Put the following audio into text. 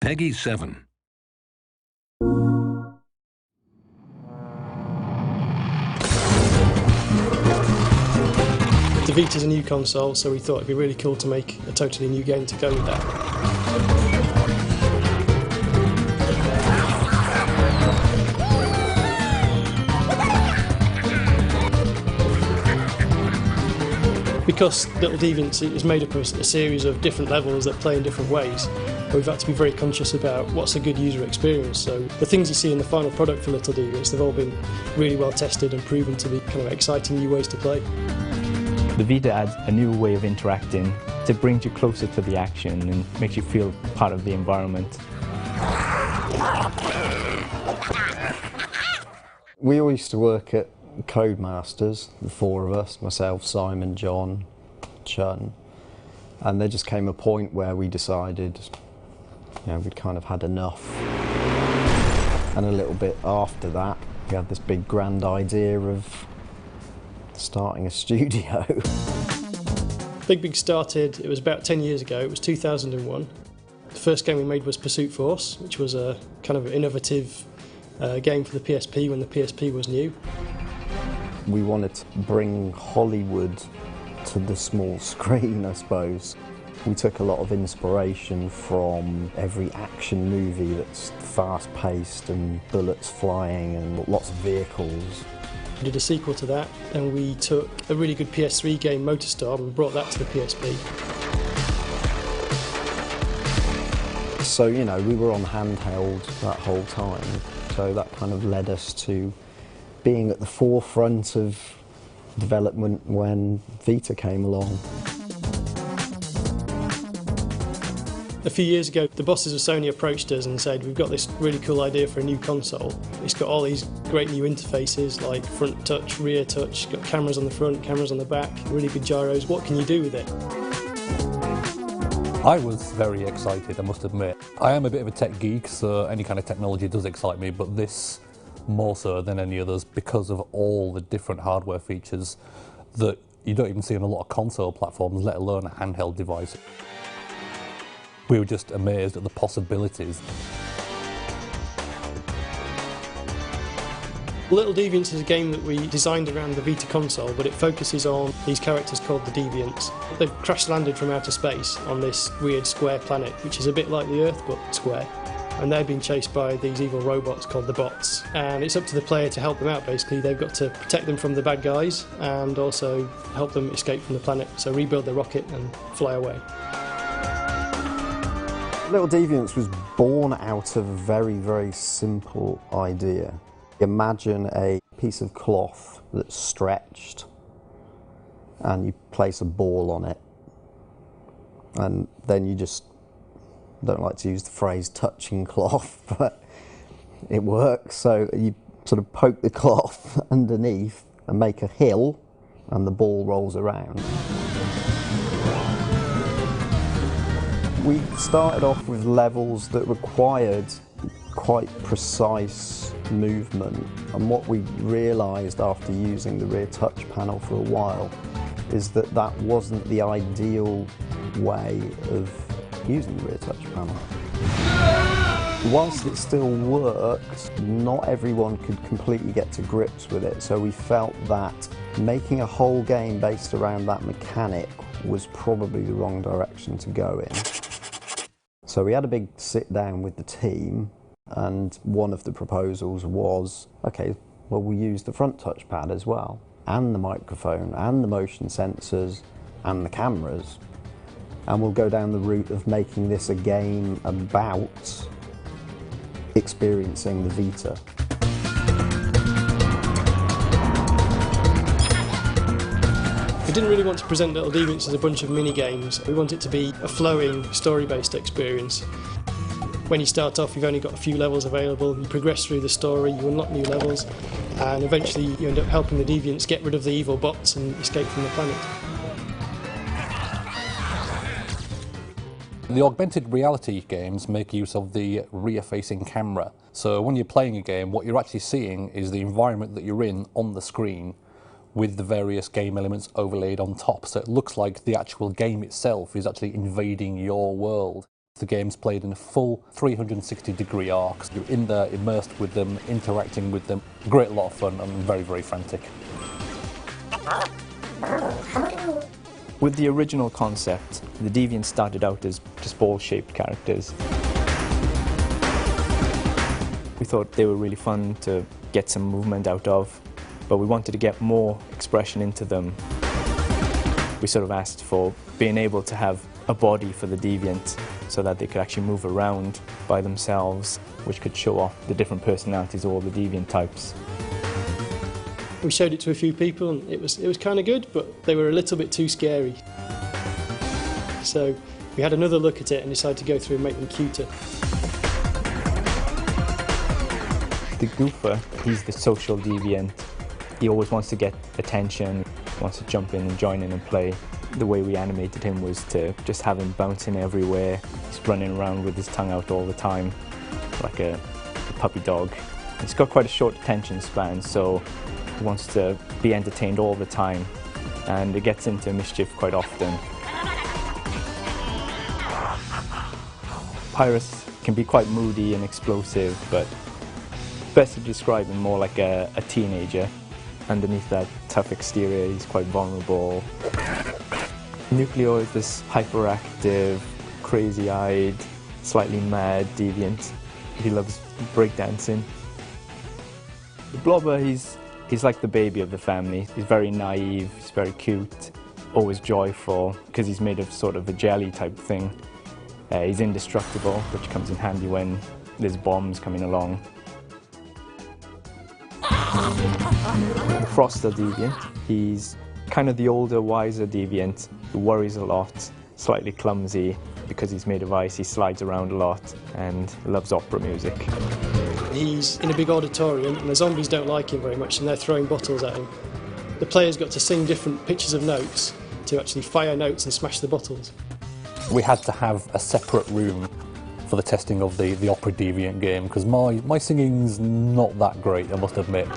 Peggy 7. The Vita's a new console, so we thought it'd be really cool to make a totally new game to go with that. Because Little Deviants is made up of a series of different levels that play in different ways, we've had to be very conscious about what's a good user experience. So the things you see in the final product for Little Deviants, they've all been really well tested and proven to be kind of exciting new ways to play. The Vita adds a new way of interacting that brings you closer to the action and makes you feel part of the environment. We all used to work at Codemasters, the four of us, myself, Simon, John, Chun, and there just came a point where we decided, we'd kind of had enough. And a little bit after that, we had this big grand idea of starting a studio. Big started, it was about 10 years ago, it was 2001. The first game we made was Pursuit Force, which was a kind of innovative game for the PSP when the PSP was new. We wanted to bring Hollywood to the small screen, I suppose. We took a lot of inspiration from every action movie that's fast-paced and bullets flying and lots of vehicles. We did a sequel to that, and we took a really good PS3 game, MotorStorm, and brought that to the PSP. So, we were on handheld that whole time, so that kind of led us to being at the forefront of development when Vita came along. A few years ago, the bosses of Sony approached us and said, we've got this really cool idea for a new console. It's got all these great new interfaces like front touch, rear touch, got cameras on the front, cameras on the back, really good gyros. What can you do with it? I was very excited, I must admit. I am a bit of a tech geek, so any kind of technology does excite me, but this more so than any others because of all the different hardware features that you don't even see on a lot of console platforms, let alone a handheld device. We were just amazed at the possibilities. Little Deviants is a game that we designed around the Vita console, but it focuses on these characters called the Deviants. They've crash-landed from outer space on this weird square planet, which is a bit like the Earth, but square. And they're being chased by these evil robots called the bots. And it's up to the player to help them out, basically. They've got to protect them from the bad guys and also help them escape from the planet, so rebuild their rocket and fly away. Little Deviants was born out of a very, very simple idea. Imagine a piece of cloth that's stretched and you place a ball on it, and then you just, don't like to use the phrase touching cloth, but it works. So you sort of poke the cloth underneath and make a hill and the ball rolls around. We started off with levels that required quite precise movement, and what we realised after using the rear touch panel for a while is that that wasn't the ideal way of using the rear touch panel. Whilst it still worked, not everyone could completely get to grips with it, so we felt that making a whole game based around that mechanic was probably the wrong direction to go in. So we had a big sit down with the team, and one of the proposals was, okay, well, we'll use the front touchpad as well, and the microphone, and the motion sensors, and the cameras. And we'll go down the route of making this a game about experiencing the Vita. We didn't really want to present Little Deviants as a bunch of mini-games. We want it to be a flowing, story-based experience. When you start off, you've only got a few levels available. You progress through the story, you unlock new levels, and eventually you end up helping the Deviants get rid of the evil bots and escape from the planet. The augmented reality games make use of the rear-facing camera. So when you're playing a game, what you're actually seeing is the environment that you're in on the screen with the various game elements overlaid on top. So it looks like the actual game itself is actually invading your world. The game's played in a full 360-degree arc. You're in there, immersed with them, interacting with them. Great lot of fun and very, very frantic. With the original concept, the Deviants started out as just ball-shaped characters. We thought they were really fun to get some movement out of, but we wanted to get more expression into them. We sort of asked for being able to have a body for the Deviant so that they could actually move around by themselves, which could show off the different personalities of all the Deviant types. We showed it to a few people and it was kind of good, but they were a little bit too scary. So we had another look at it and decided to go through and make them cuter. The Goofer, he's the social Deviant. He always wants to get attention, wants to jump in and join in and play. The way we animated him was to just have him bouncing everywhere. He's running around with his tongue out all the time, like a puppy dog. He's got quite a short attention span, so he wants to be entertained all the time, and it gets into mischief quite often. Pyrus can be quite moody and explosive, but best to describe him more like a teenager. Underneath that tough exterior, he's quite vulnerable. Nucleo is this hyperactive, crazy-eyed, slightly mad deviant. He loves breakdancing. The Blobber, he's like the baby of the family. He's very naive, he's very cute, always joyful, because he's made of sort of a jelly type thing. He's indestructible, which comes in handy when there's bombs coming along. The Froster Deviant, he's kind of the older, wiser Deviant who worries a lot, slightly clumsy. Because he's made of ice, he slides around a lot and loves opera music. He's in a big auditorium and the zombies don't like him very much and they're throwing bottles at him. The player's got to sing different pitches of notes to actually fire notes and smash the bottles. We had to have a separate room for the testing of the Opera Deviant game because my singing's not that great, I must admit.